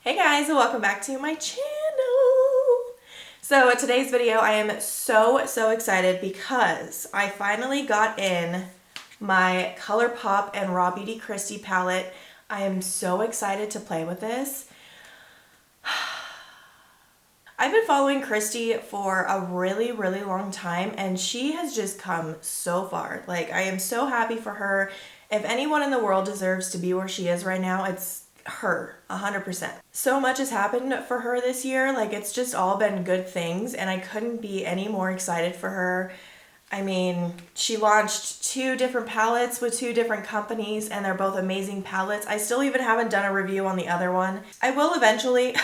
Hey guys, and welcome back to my channel. So today's video, I am so excited because I finally got in my Colourpopxrawbeautykristi palette. I am so excited to play with this. I've been following Kristi for a really long time and she has just come so far. Like, I am so happy for her. If anyone in the world deserves to be where she is right now, it's her, 100%. So much has happened for her this year. Like, it's just all been good things and I couldn't be any more excited for her. I mean, she launched 2 different palettes with 2 different companies and they're both amazing palettes. I still even haven't done a review on the other one. I will eventually.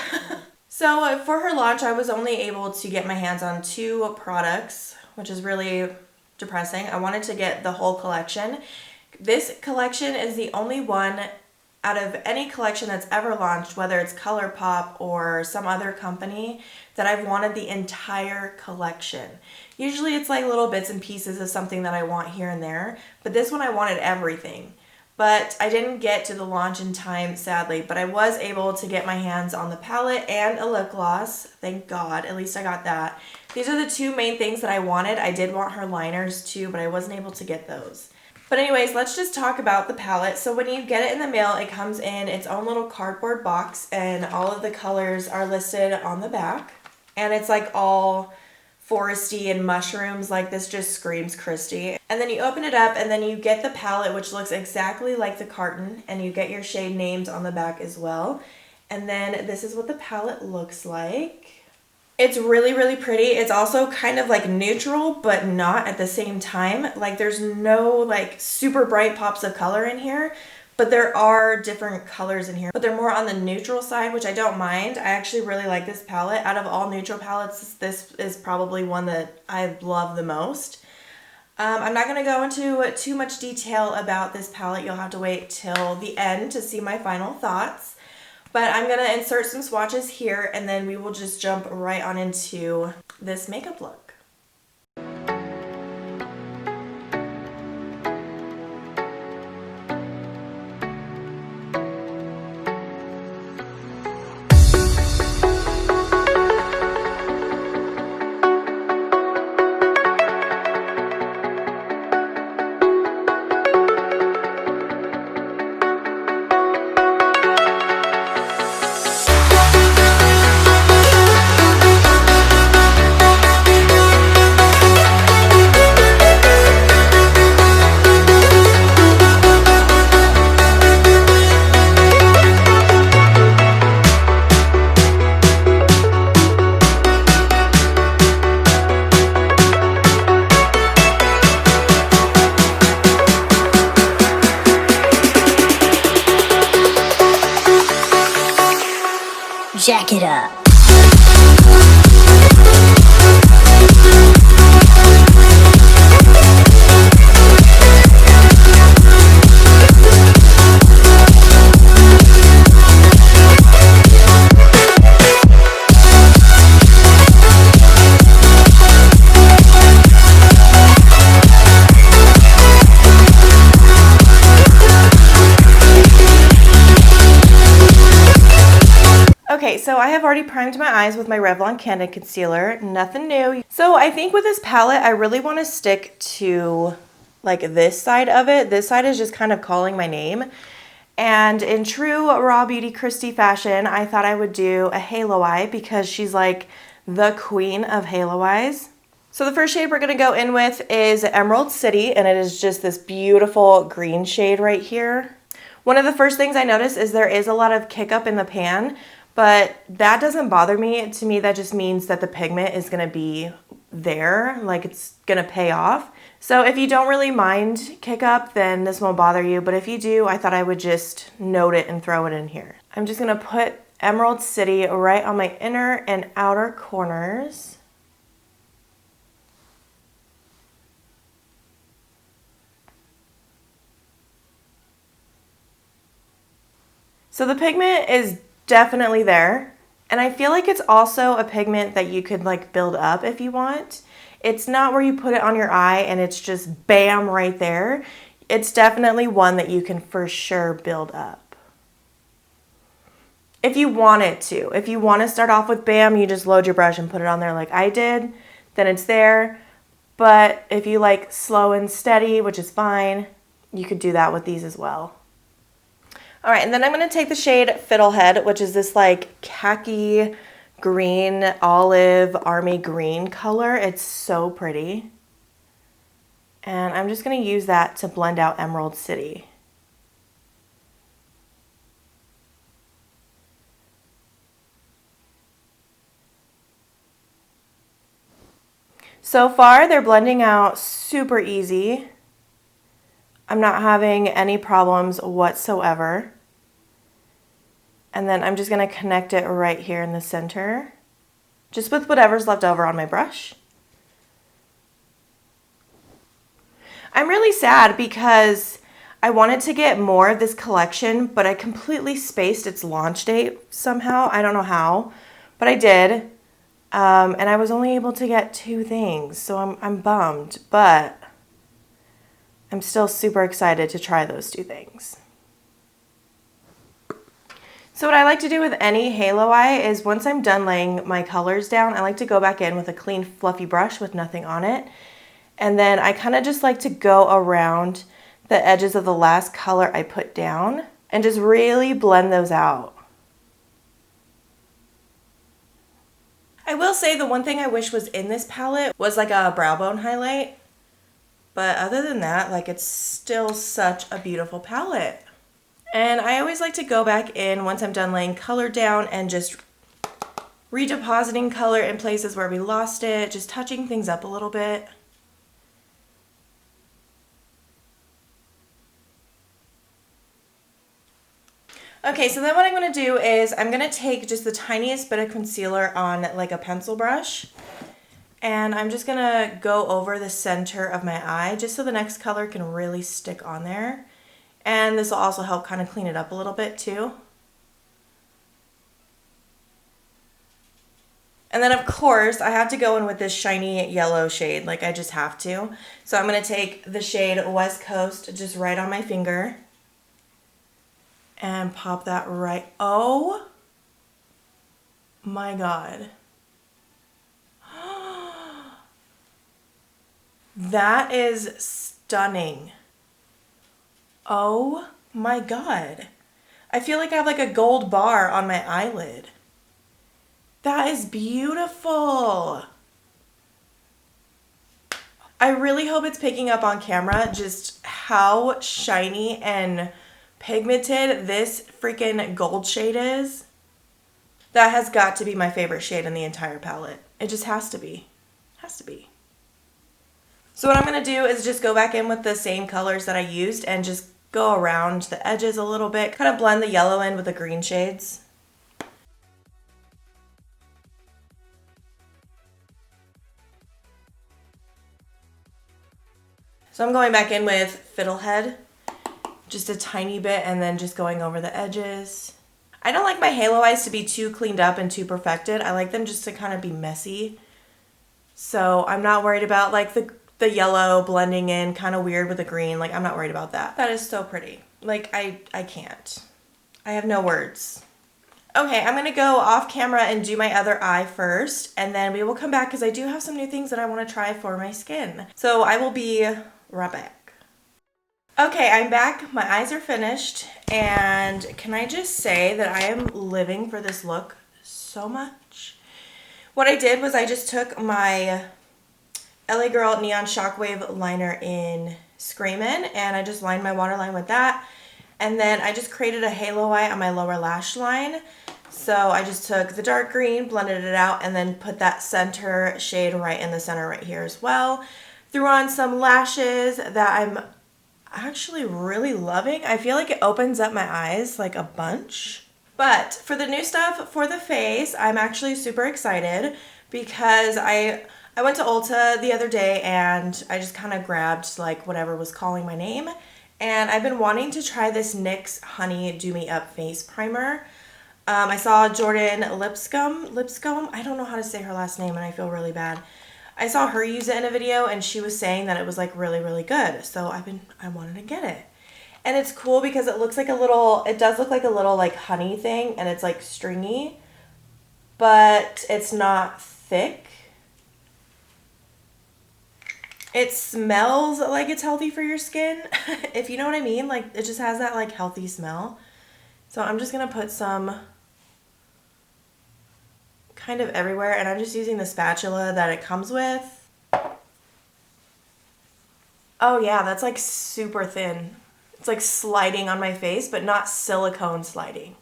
So for her launch, I was only able to get my hands on 2 products, which is really depressing. I wanted to get the whole collection. This collection is the only one out of any collection that's ever launched, whether it's Colourpop or some other company, that I've wanted the entire collection. Usually it's like little bits and pieces of something that I want here and there, but this one I wanted everything. But I didn't get to the launch in time, sadly, but I was able to get my hands on the palette and a lip gloss. Thank God, at least I got that. These are the 2 main things that I wanted. I did want her liners too, but I wasn't able to get those. But anyways, let's just talk about the palette. So when you get it in the mail, it comes in its own little cardboard box and all of the colors are listed on the back. And it's like all foresty and mushrooms, like this just screams Kristi. And then you open it up and then you get the palette, which looks exactly like the carton, and you get your shade names on the back as well. And then this is what the palette looks like. It's really pretty. It's also kind of like neutral, but not at the same time. Like, there's no like super bright pops of color in here, but there are different colors in here, but they're more on the neutral side, which I don't mind. I actually really like this palette. Out of all neutral palettes, this is probably one that I love the most. I'm not going to go into too much detail about this palette. You'll have to wait till the end to see my final thoughts. But I'm going to insert some swatches here and then we will just jump right on into this makeup look. Jack it up. Okay, so I have already primed my eyes with my Revlon Candid Concealer. Nothing new. So I think with this palette, I really want to stick to like this side of it. This side is just kind of calling my name. And in true Raw Beauty Kristi fashion, I thought I would do a halo eye because she's like the queen of halo eyes. So the first shade we're going to go in with is Emerald City, and it is just this beautiful green shade right here. One of the first things I noticed is there is a lot of kick up in the pan, but that doesn't bother me. To me, that just means that the pigment is going to be there, like it's going to pay off. So if you don't really mind kick up, then this won't bother you. But if you do, I thought I would just note it and throw it in here. I'm just going to put Emerald City right on my inner and outer corners. So the pigment is definitely there. And I feel like it's also a pigment that you could like build up if you want. It's not where you put it on your eye and it's just bam right there. It's definitely one that you can for sure build up. if you wanted to. If you want to start off with bam, you just load your brush and put it on there like I did, then it's there. But if you like slow and steady, which is fine, you could do that with these as well. All right, and then I'm going to take the shade Fiddlehead, which is this like khaki green, olive, army green color. It's so pretty. And I'm just going to use that to blend out Emerald City. So far, they're blending out super easy. I'm not having any problems whatsoever. And then I'm just going to connect it right here in the center, just with whatever's left over on my brush. I'm really sad because I wanted to get more of this collection, but I completely spaced its launch date somehow. I don't know how, but I did. And I was only able to get 2 things, so I'm bummed, but I'm still super excited to try those 2 things. So what I like to do with any halo eye is once I'm done laying my colors down, I like to go back in with a clean fluffy brush with nothing on it. And then I kind of just like to go around the edges of the last color I put down and just really blend those out. I will say the one thing I wish was in this palette was like a brow bone highlight. But other than that, like it's still such a beautiful palette. And I always like to go back in once I'm done laying color down and just redepositing color in places where we lost it, just touching things up a little bit. Okay, so then what I'm going to do is I'm going to take just the tiniest bit of concealer on like a pencil brush. And I'm just going to go over the center of my eye just so the next color can really stick on there. And this will also help kind of clean it up a little bit too. And then of course I have to go in with this shiny yellow shade, like I just have to. So I'm going to take the shade West Coast just right on my finger and pop that right. Oh my God. That is stunning. Oh my God. I feel like I have like a gold bar on my eyelid. That is beautiful. I really hope it's picking up on camera just how shiny and pigmented this freaking gold shade is. That has got to be my favorite shade in the entire palette. It just has to be. Has to be. So what I'm going to do is just go back in with the same colors that I used and just go around the edges a little bit, kind of blend the yellow in with the green shades. So I'm going back in with Fiddlehead, just a tiny bit, and then just going over the edges. I don't like my halo eyes to be too cleaned up and too perfected. I like them just to kind of be messy. So I'm not worried about like the yellow blending in kind of weird with the green. Like I'm not worried about that. That is so pretty. Like I can't. I have no words. Okay, I'm going to go off camera and do my other eye first, and then we will come back because I do have some new things that I want to try for my skin. So I will be right back. Okay, I'm back. My eyes are finished, and can I just say that I am living for this look so much. What I did was I just took my LA Girl Neon Shockwave liner in Screamin, and I just lined my waterline with that. And then I just created a halo eye on my lower lash line. So I just took the dark green, blended it out, and then put that center shade right in the center right here as well. Threw on some lashes that I'm actually really loving. I feel like it opens up my eyes like a bunch. But for the new stuff for the face, I'm actually super excited because I went to Ulta the other day and I just kind of grabbed like whatever was calling my name. And I've been wanting to try this NYX Honey Do Me Up Face Primer. I saw Jordan Lipscomb. I don't know how to say her last name and I feel really bad. I saw her use it in a video and she was saying that it was like really, really good. So I wanted to get it. And it's cool because it looks like a little, it does look like a little like honey thing, and it's like stringy, but it's not thick. It smells like it's healthy for your skin, if you know what I mean. Like, it just has that like healthy smell. So I'm just gonna put some kind of everywhere, and I'm just using the spatula that it comes with. Oh yeah, that's like super thin. It's like sliding on my face, but not silicone sliding.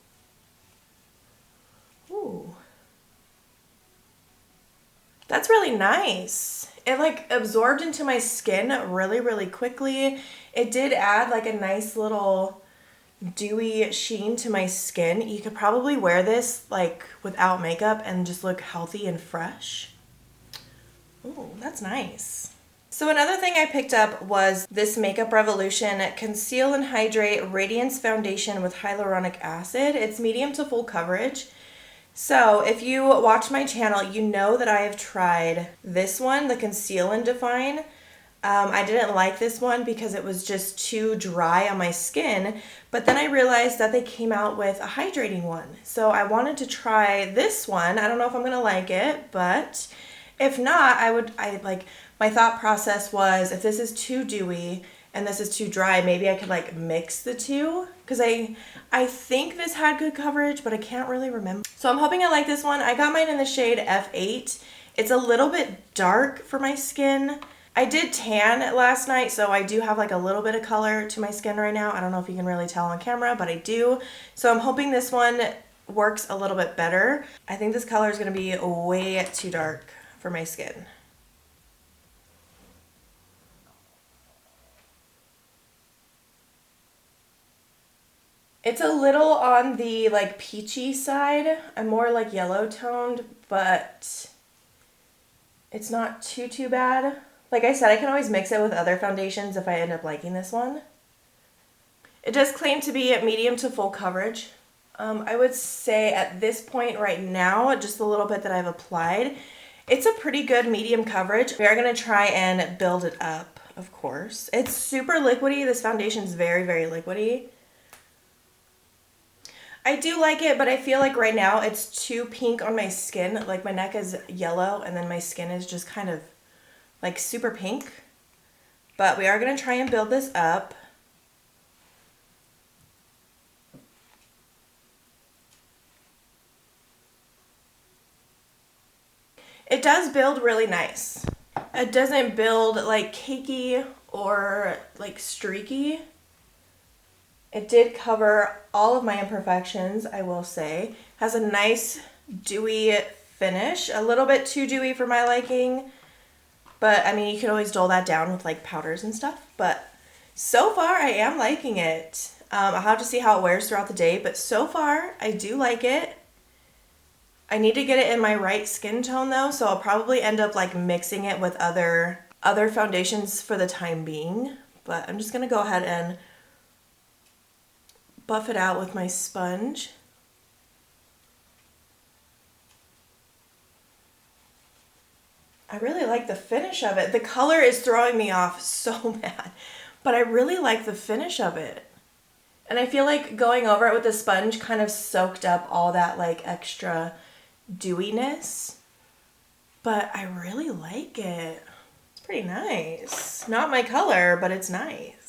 Ooh. That's really nice. It like absorbed into my skin really, really quickly. It did add like a nice little dewy sheen to my skin. You could probably wear this like without makeup and just look healthy and fresh. Ooh, that's nice. So another thing I picked up was this Makeup Revolution Conceal and Hydrate Radiance Foundation with Hyaluronic Acid. It's medium to full coverage. So if you watch my channel, you know that I have tried this one, the Conceal and Define. I didn't like this one because it was just too dry on my skin, but then I realized that they came out with a hydrating one. So I wanted to try this one. I don't know if I'm gonna like it, but if not, my thought process was, if this is too dewy and this is too dry, maybe I could like mix the two, because I think this had good coverage, but I can't really remember. So I'm hoping I like this one. I got mine in the shade F8. It's a little bit dark for my skin. I did tan last night, so I do have like a little bit of color to my skin right now. I don't know if you can really tell on camera, but I do. So I'm hoping this one works a little bit better. I think this color is gonna be way too dark for my skin. It's a little on the like peachy side. I'm more like yellow toned, but it's not too bad. Like I said, I can always mix it with other foundations if I end up liking this one. It does claim to be at medium to full coverage. I would say at this point right now, just a little bit that I've applied, it's a pretty good medium coverage. We are gonna try and build it up, of course. It's super liquidy. This foundation is very, very liquidy. I do like it, but I feel like right now it's too pink on my skin. Like my neck is yellow and then my skin is just kind of like super pink. But we are going to try and build this up. It does build really nice. It doesn't build like cakey or like streaky. It did cover all of my imperfections, I will say. Has a nice dewy finish, a little bit too dewy for my liking, but I mean, you can always dull that down with like powders and stuff, but so far I am liking it. I'll have to see how it wears throughout the day, but so far I do like it. I need to get it in my right skin tone though, so I'll probably end up like mixing it with other foundations for the time being, but I'm just gonna go ahead and buff it out with my sponge. I really like the finish of it. The color is throwing me off so bad, but I really like the finish of it. And I feel like going over it with the sponge kind of soaked up all that like extra dewiness, but I really like it. It's pretty nice. Not my color, but it's nice.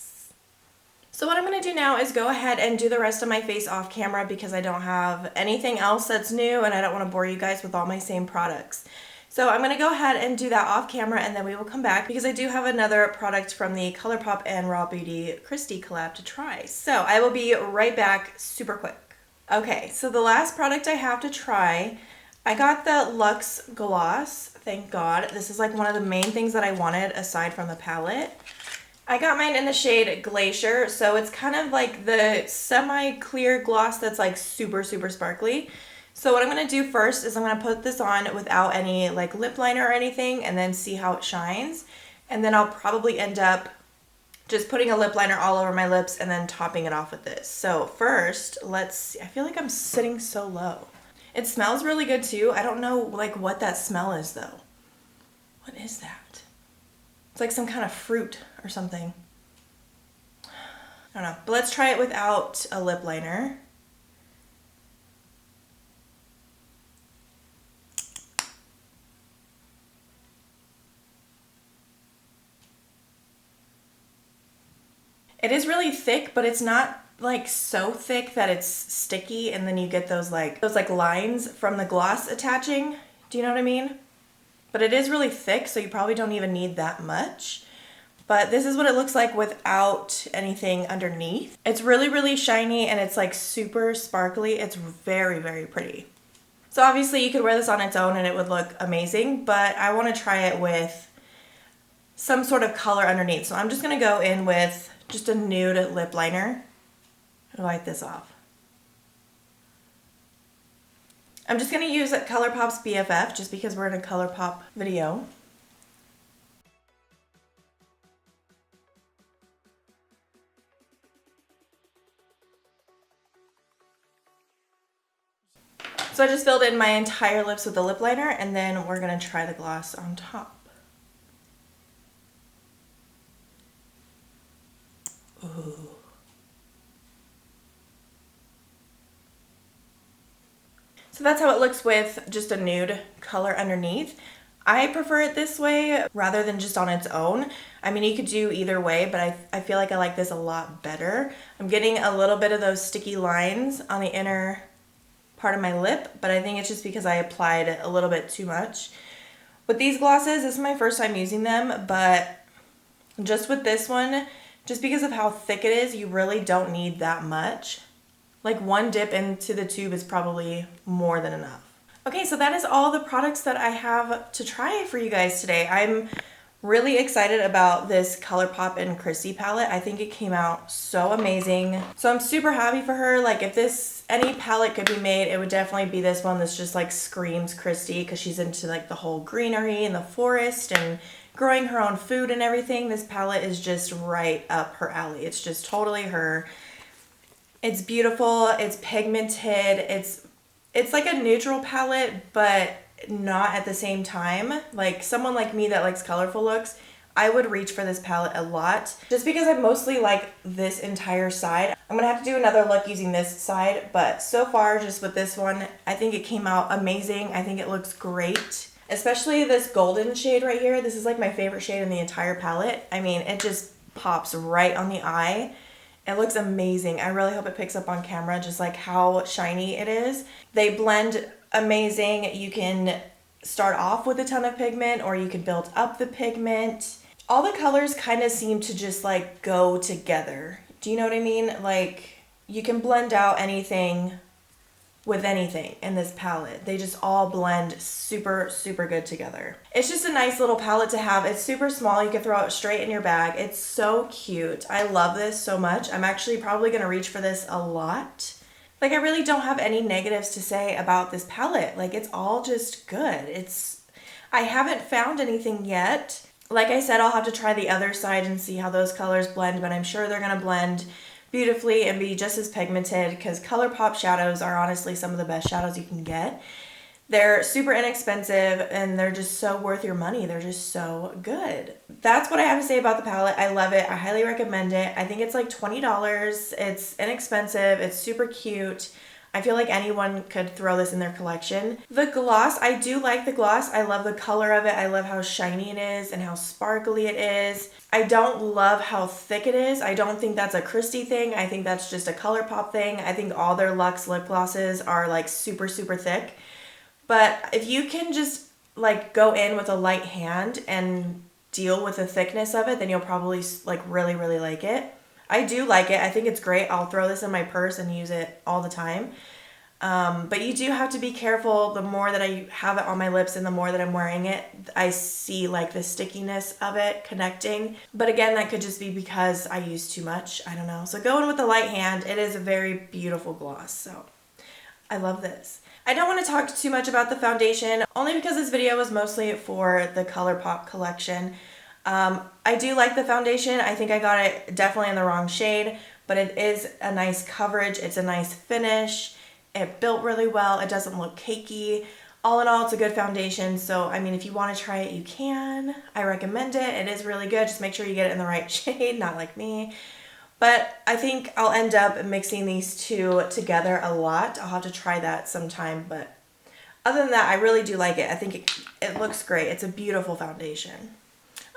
So what I'm going to do now is go ahead and do the rest of my face off camera because I don't have anything else that's new and I don't want to bore you guys with all my same products. So I'm going to go ahead and do that off camera and then we will come back because I do have another product from the Colourpop andRawbeautykristi collab to try. So I will be right back super quick. Okay, so the last product I have to try, I got the Luxe Gloss, thank God. This is like one of the main things that I wanted aside from the palette. I got mine in the shade Glacier, so it's kind of like the semi-clear gloss that's like super, super sparkly. So what I'm going to do first is I'm going to put this on without any like lip liner or anything and then see how it shines. And then I'll probably end up just putting a lip liner all over my lips and then topping it off with this. So first, let's see. I feel like I'm sitting so low. It smells really good too. I don't know like what that smell is though. What is that? It's like some kind of fruit or something. I don't know. But let's try it without a lip liner. It is really thick, but it's not like so thick that it's sticky and then you get those like lines from the gloss attaching. Do you know what I mean? But it is really thick, so you probably don't even need that much. But this is what it looks like without anything underneath. It's really, really shiny and it's like super sparkly. It's very, very pretty. So obviously you could wear this on its own and it would look amazing, but I want to try it with some sort of color underneath. So I'm just going to go in with just a nude lip liner and wipe this off. I'm just going to use Colourpop's BFF just because we're in a Colourpop video. So I just filled in my entire lips with the lip liner and then we're going to try the gloss on top. Ooh. So that's how it looks with just a nude color underneath. I prefer it this way rather than just on its own. I mean, you could do either way, but I feel like I like this a lot better. I'm getting a little bit of those sticky lines on the inner part of my lip, but I think it's just because I applied a little bit too much. With these glosses, this is my first time using them, but just with this one, just because of how thick it is, you really don't need that much. Like one dip into the tube is probably more than enough. Okay, so that is all the products that I have to try for you guys today. I'm really excited about this Colourpopxrawbeautykristi palette. I think it came out so amazing. So I'm super happy for her. Like if any palette could be made, it would definitely be this one that's just like screams Kristi because she's into like the whole greenery and the forest and growing her own food and everything. This palette is just right up her alley. It's just totally her. It's beautiful, it's pigmented, it's like a neutral palette, but not at the same time. Like someone like me that likes colorful looks, I would reach for this palette a lot. Just because I mostly like this entire side. I'm gonna have to do another look using this side, but so far just with this one, I think it came out amazing. I think it looks great. Especially this golden shade right here. This is like my favorite shade in the entire palette. I mean, it just pops right on the eye. It looks amazing. I really hope it picks up on camera just like how shiny it is. They blend amazing. You can start off with a ton of pigment or you can build up the pigment. All the colors kind of seem to just like go together. Do you know what I mean? Like you can blend out anything with anything in this palette. They just all blend super, super good together. It's just a nice little palette to have. It's super small. You can throw it straight in your bag. It's so cute. I love this so much. I'm actually probably gonna reach for this a lot. Like I really don't have any negatives to say about this palette. Like it's all just good. I haven't found anything yet. Like I said, I'll have to try the other side and see how those colors blend, but I'm sure they're gonna blend beautifully and be just as pigmented because Colourpop shadows are honestly some of the best shadows you can get. They're super inexpensive and they're just so worth your money. They're just so good. That's what I have to say about the palette. I love it. I highly recommend it. I think it's like $20. It's inexpensive. It's super cute. I feel like anyone could throw this in their collection. The gloss, I do like the gloss. I love the color of it. I love how shiny it is and how sparkly it is. I don't love how thick it is. I don't think that's a Kristi thing. I think that's just a Colourpop thing. I think all their luxe lip glosses are like super, super thick. But if you can just like go in with a light hand and deal with the thickness of it, then you'll probably like really, really like it. I do like it. I think it's great. I'll throw this in my purse and use it all the time. But you do have to be careful. The more that I have it on my lips and the more that I'm wearing it, I see like the stickiness of it connecting. But again, that could just be because I use too much. I don't know. So go in with the light hand. It is a very beautiful gloss. So I love this. I don't want to talk too much about the foundation, only because this video was mostly for the Colourpop collection. I do like the foundation. I think I got it definitely in the wrong shade, but it is a nice coverage. It's a nice finish. It built really well. It doesn't look cakey. All in all, it's a good foundation. So, I mean, if you want to try it, you can. I recommend it. It is really good. Just make sure you get it in the right shade, not like me. But I think I'll end up mixing these two together a lot. I'll have to try that sometime, but other than that, I really do like it. I think it looks great. It's a beautiful foundation.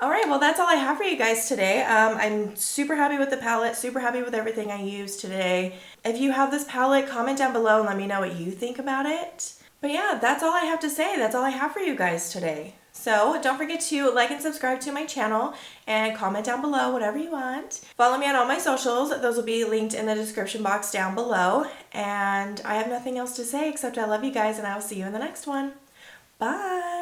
All right, well, that's all I have for you guys today. I'm super happy with the palette, super happy with everything I used today. If you have this palette, comment down below and let me know what you think about it. But yeah, that's all I have to say. That's all I have for you guys today. So don't forget to like and subscribe to my channel and comment down below whatever you want. Follow me on all my socials. Those will be linked in the description box down below. And I have nothing else to say except I love you guys and I will see you in the next one. Bye.